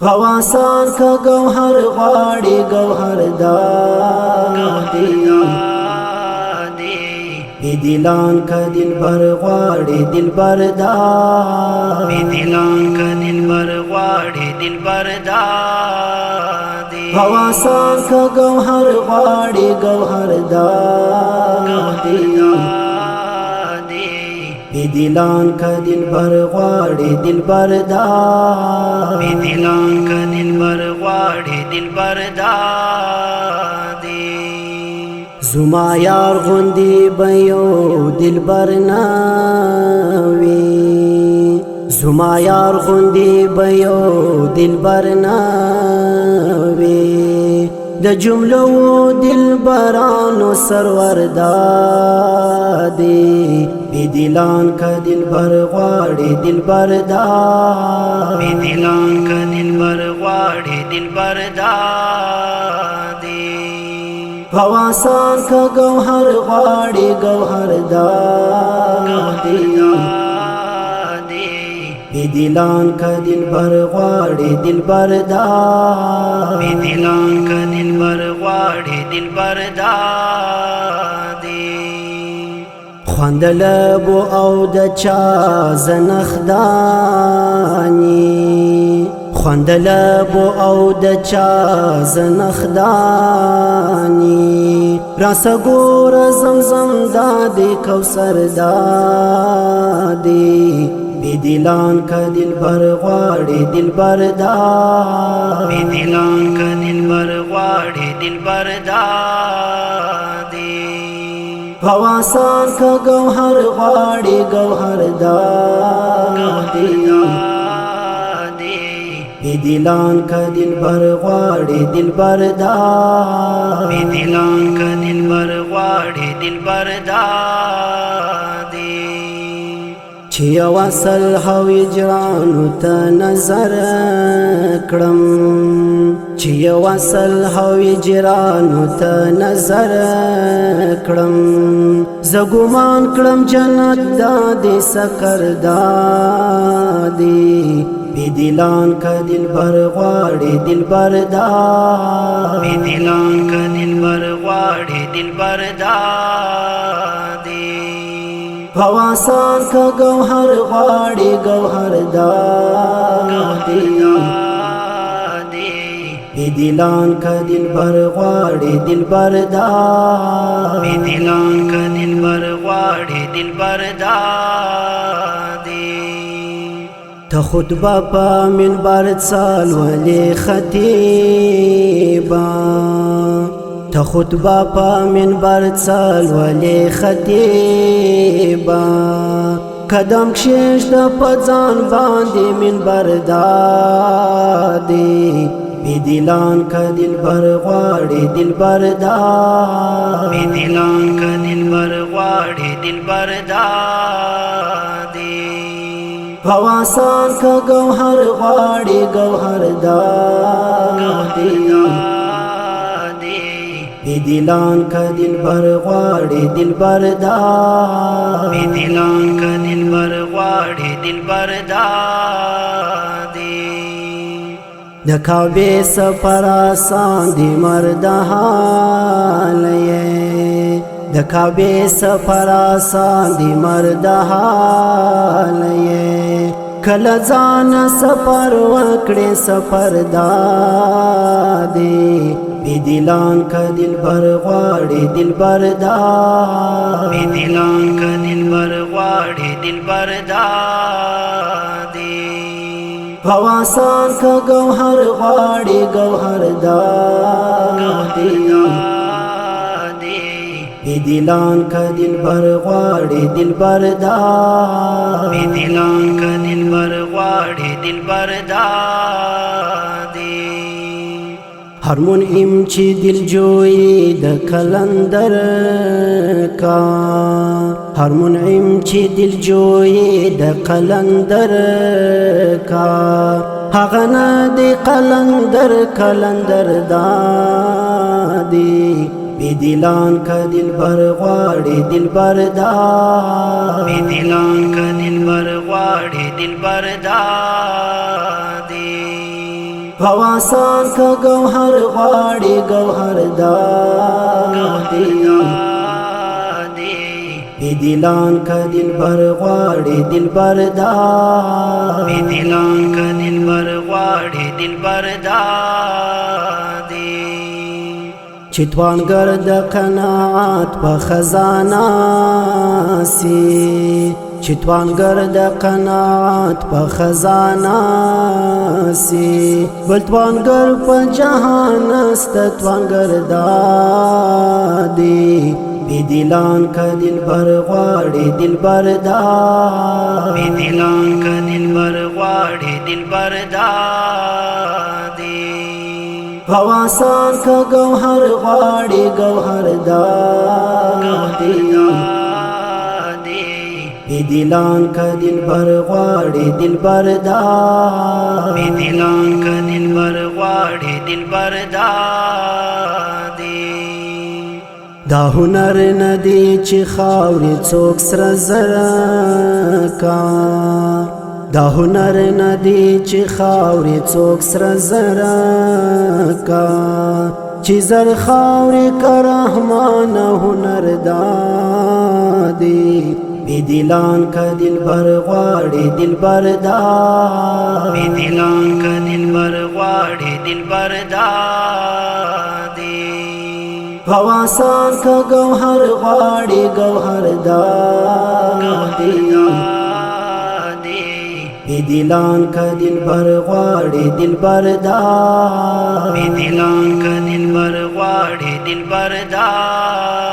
غواسان کا گوہر غاڑی گوہر دادی بی دلان کا دل بر غاڑی دل بر دادی غواسان کا گوہر غاڑی گوہر دادی بی دلان کا دل بر غاڑی دل بر دادی زما یار غندی بیو دل بر ناوی زما یار غندی بیو دل بر ناوی د جملو دل برانو سرور دادی بی دلان کا دل بر غاڑی دل بر دادی غواسان کا گوہر غاڑی گوہر دادی بی دلان کا دل بر غاڑی دل بر دادی خوند لبو او د چا زنخدانی خوند لبو او د چا زنخدانی راس گور زمزم دادی کوثر دادی بی دلان کا دل بر غاڑی دل بر دادی غواسان کا گوہر غاڑی گوہر دادی بی دلان کا دل بر غاڑی دل بر دادی چی وصل هو هجرانو تا نظر کړم چی وصل هو هجرانو تا نظر کړم زګومان کړم جنت دادی سکر دادی بی دلان کا دل بر غاڑی دل بر دادی غواسان کا گوہر غاڑی گوہر دادی بی دلان کا دل بر غاڑی دل بر دادی تا خطبہ پا منبر سال ولی خطیبا تا خطبہ پا منبر سال ولی خطیبا قدم کشیش دا پزان باندی منبر دادی بی دلان کا دل بر غاڑی دل بر دادی غواسان کا گوہر غاڑی گوہر دادی بی دلان کا دل بر غاڑی دل بر دادی د کعبه سفر آسان دی مرد حال یې د کعبه سفر آسان دی مرد حال یې کله ځان سفر وکړې سفر دادی بی دلان کا دل بر غاڑی دل بر دادی غواسان کا گوہر غاڑی گوہر دادی بی دلان کا دل بر غاڑی دل بر دادی ہر منعم چی دل جوئی د کلندر کا ہر منعم چی دل جوئی د کلندر کا هغنا دی قلندر کلندر دادی بی دلان کا دل بر غاڑی دل بر دادی غواسان کا گوهر غواړي گوهر دادی بی دلان کا دلبر غواړي دلبر دادی بی دلان کا دلبر غواړي دلبر دادی چتوانګر د قناعت په خزانه سي چتوانګر د قناعت په خزانه سي بلتوانګر په جهان است توانګر دادي بی دلان کا دلبر غواړي دلبر دادي بی دلان کا دلبر غواړي دلبر دادي غواسان کا گوهر غواړي گوهر دادی بی دلان کا دلبر غواړي دلبر دادی بی دلان کا دلبر غواړي دلبر دادی دا هنر ندی چې خاورې څوک سره زره کا دا هنر ندی چې خاورې څوک سره زره کا چې زر خاورې کا رحمان هنر دادی بی دلان کا دلبر غواړي دلبر دادی بی دلان کا دلبر غواړي دلبر دادی غواسان کا گوهر غواړي گوهر دادی بی دلان کا دلبر غواړي دلبر دادی بی دلان کا دلبر غواړي دلبر دادی